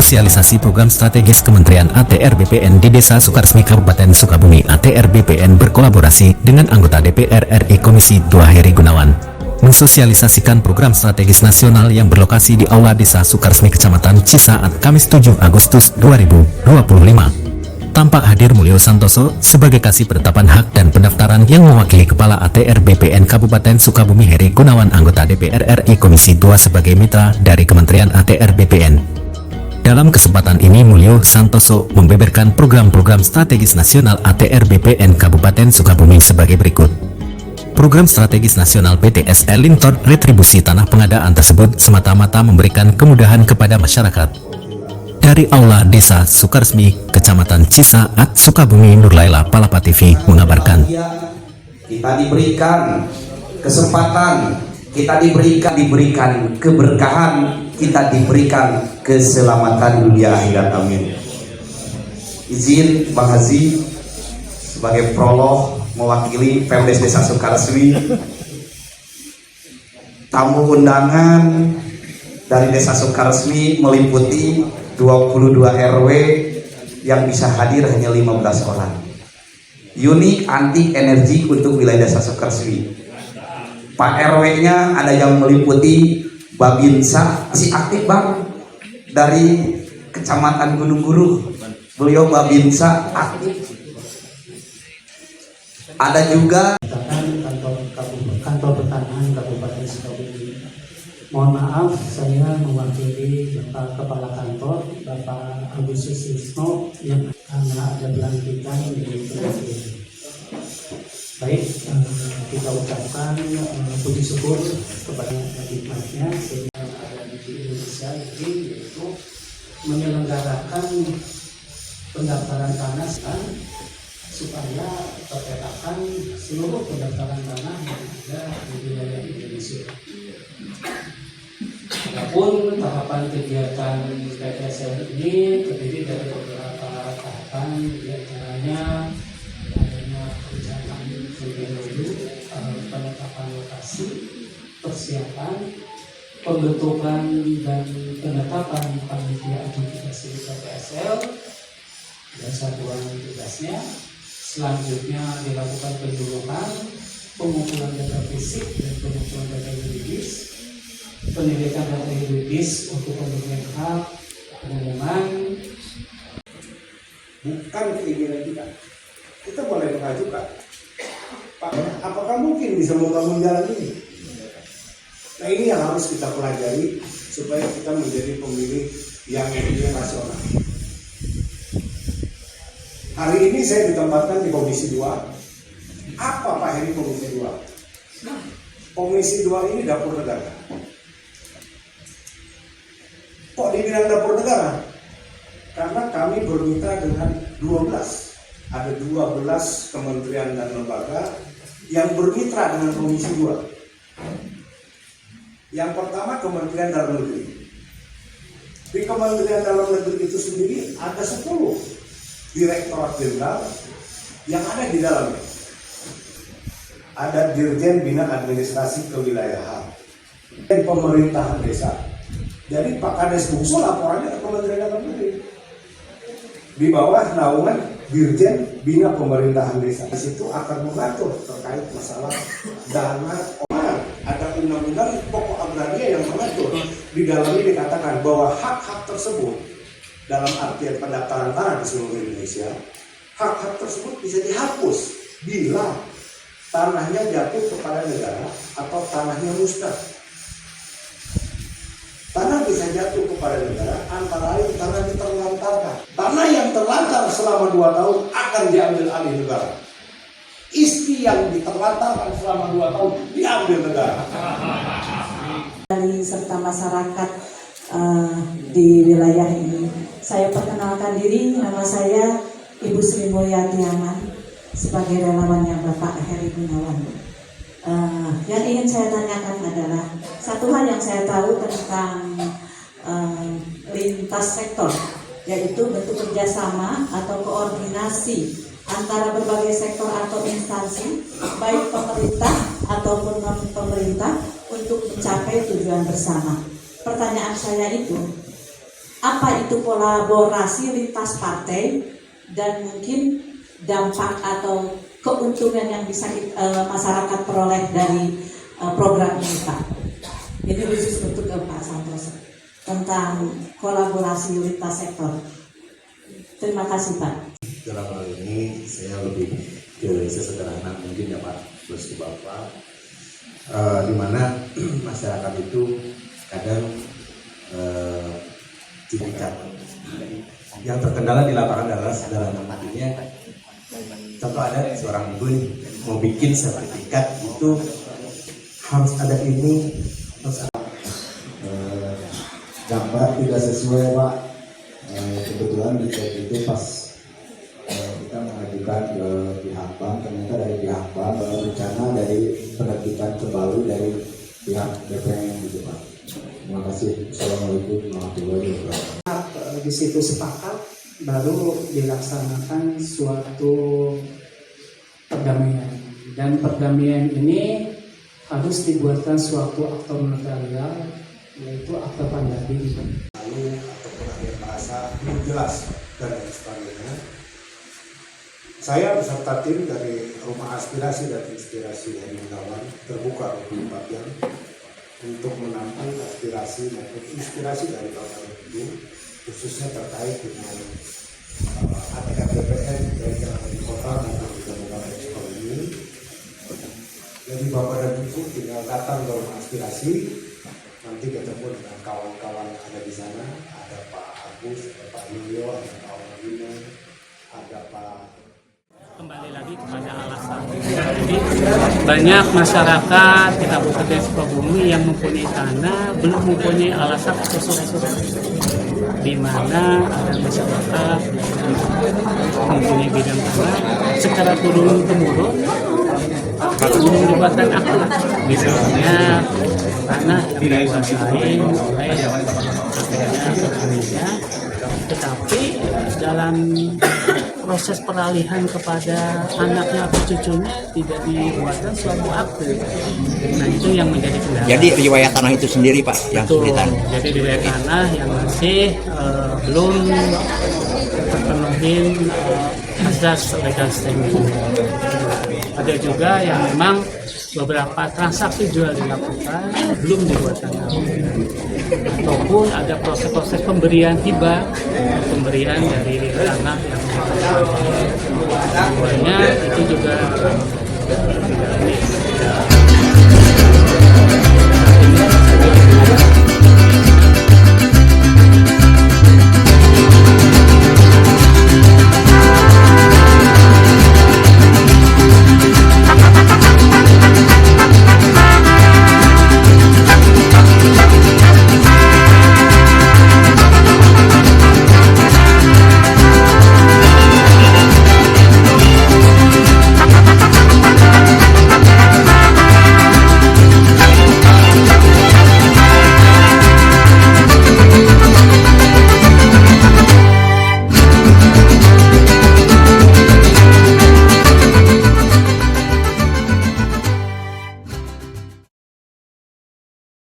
sosialisasi program strategis Kementerian ATR BPN di Desa Sukaresmi Kabupaten Sukabumi. ATR BPN berkolaborasi dengan anggota DPR RI Komisi 2 Heri Gunawan mensosialisasikan program strategis nasional yang berlokasi di Aula Desa Sukaresmi Kecamatan Cisaat Kamis 7 Agustus 2025. Tampak hadir Mulyo Santoso sebagai kasih penetapan hak dan pendaftaran yang mewakili Kepala ATR BPN Kabupaten Sukabumi Heri Gunawan, anggota DPR RI Komisi 2 sebagai mitra dari Kementerian ATR BPN. Dalam kesempatan ini Mulyo Santoso membeberkan program-program strategis nasional ATR BPN Kabupaten Sukabumi sebagai berikut. Program strategis nasional PTSL Lintor retribusi tanah pengadaan tersebut semata-mata memberikan kemudahan kepada masyarakat. Dari Aula Desa Sukaresmi Kecamatan Cisaat Sukabumi, Nurlaila Palapa TV mengabarkan. Kita diberikan kesempatan, kita diberikan keberkahan, kita diberikan keselamatan dunia akhirat, amin. Izin Bang Haji sebagai prolog mewakili Pemdes Desa Sukaresmi. Tamu undangan dari Desa Sukaresmi meliputi 22 RW yang bisa hadir hanya 15 orang. Unit anti energi untuk wilayah Desa Sukaresmi. Pak RW-nya ada yang meliputi Babinsa, si aktif Bang, dari Kecamatan Gunung Guru. Beliau Babinsa aktif. Ada juga kantor pertanahan Kabupaten Sukabumi. Mohon maaf, saya mewakili Bapak Kepala Kantor, Bapak Agustus Wisno, yang karena ada pelantikan di tempat ini. Baik, kita ucapkan puji syukur kepada hikmatnya sehingga ada di Indonesia ini, yaitu menyelenggarakan pendaftaran tanah supaya terpetakan seluruh pendaftaran tanah yang ada di wilayah Indonesia. Adapun tahapan kegiatan PTSL ini terdiri dari beberapa tahapan, diantaranya adanya perencanaan lebih dahulu, penetapan lokasi, persiapan, pembentukan dan penetapan panitia administrasi PTSL dan satuan tugasnya. Selanjutnya dilakukan penyuluhan, pengumpulan data fisik dan pengumpulan data yuridis, pendidikan data yuridis untuk pemberian hak, pengumuman. Bukan keinginan kita. Kita boleh mengajukan. Pak, apakah mungkin bisa membangun jalan ini? Nah, ini yang harus kita pelajari supaya kita menjadi pemilih yang rasional. Hari ini saya ditempatkan di Komisi 2. Apa Pak Heri Komisi 2? Komisi 2 ini dapur negara. Kok dibilang dapur negara? Karena kami bermitra dengan 12. Ada 12 kementerian dan lembaga yang bermitra dengan Komisi 2. Yang pertama Kementerian Dalam Negeri. Di Kementerian Dalam Negeri itu sendiri ada 10 Direktorat Jenderal yang ada di dalamnya. Ada Dirjen Bina Administrasi Kewilayahan dan Pemerintahan Desa. Jadi Pak Kades Bungsu laporannya ke Kementerian Dalam Negeri. Di bawah naungan Dirjen Bina Pemerintahan Desa. Di situ akan mengatur terkait masalah dana. Ada undang-undang pokok agraria yang mengatur. Di dalamnya dikatakan bahwa hak-hak tersebut dalam artian pendaftaran tanah di seluruh Indonesia, hak-hak tersebut bisa dihapus bila tanahnya jatuh kepada negara atau tanahnya musnah. Tanah bisa jatuh kepada negara antara lain tanah diterlantarkan. Tanah yang terlantar selama 2 tahun akan diambil alih negara. Istri yang diterlantarkan selama 2 tahun diambil negara. Dari serta masyarakat di wilayah ini. Saya perkenalkan diri, nama saya Ibu Sri Mulyati Aman sebagai relawannya Bapak Heri Gunawan. Yang ingin saya tanyakan adalah satu hal yang saya tahu tentang lintas sektor, yaitu bentuk kerjasama atau koordinasi antara berbagai sektor atau instansi, baik pemerintah ataupun non pemerintah, untuk mencapai tujuan bersama. Pertanyaan saya itu, apa itu kolaborasi lintas partai dan mungkin dampak atau keuntungan yang bisa masyarakat peroleh dari program ini, Pak. Ini khusus untuk Pak Santoso tentang kolaborasi lintas sektor. Terima kasih, Pak. Dalam hal ini saya lebih ke sesederhana mungkin ya Pak, Bos Bapak, di mana masyarakat itu kadang tingkat yang terkendala di lapangan adalah dalam artinya contoh ada seorang ibu nih, mau bikin sertifikat itu harus ada ini, harus ada gambar tidak sesuai Pak. Kebetulan di cek itu pas kita mengajukan ke pihak bank, ternyata dari pihak bank rencana dari penerbitan kembali dari pihak BPN gitu Pak. Terima kasih. Assalamualaikum warahmatullahi wabarakatuh. Di situ sepakat baru dilaksanakan suatu perdamaian, dan perdamaian ini harus dibuatkan suatu akte notarial, yaitu akte pandadi. Lalu ataupun akhir bahasa belum jelas dan lain sebagainya. Saya beserta tim dari Rumah Aspirasi dan Inspirasi Herigawan terbuka 24 jam untuk menampung aspirasi maupun inspirasi dari Bapak Ibu, khususnya terkait dengan ATR BPN baik yang ada di kota maupun di kabupaten Sukabumi. Jadi Bapak dan Ibu tinggal datang ke Rumah Aspirasi, nanti ketemu dengan kawan-kawan yang ada di sana. Ada Pak Agus, ada Pak Yulio, ada Pak Wagina, ada Pak. Kembali lagi kepada alasan. Jadi banyak masyarakat di Kabupaten Sukabumi yang mempunyai tanah belum mempunyai alasan atau surat-surat, di mana ada masyarakat mempunyai bidang tanah secara turun temurun belum dibuatkan akta, misalnya tanah yang dikuasai oleh petaninya, tetapi dalam proses peralihan kepada anaknya atau cucunya tidak dibuatkan suatu akte. Nah, itu yang menjadi kendala. Jadi riwayat tanah itu sendiri Pak yang Betul. kesulitan. Jadi riwayat tanah yang masih belum terpenuhi asas legal standing. Ada juga yang memang beberapa transaksi jual dilakukan belum dibuatkan akte, ataupun ada proses-proses pemberian hibah, pemberian dari tanah yang semuanya itu juga tidak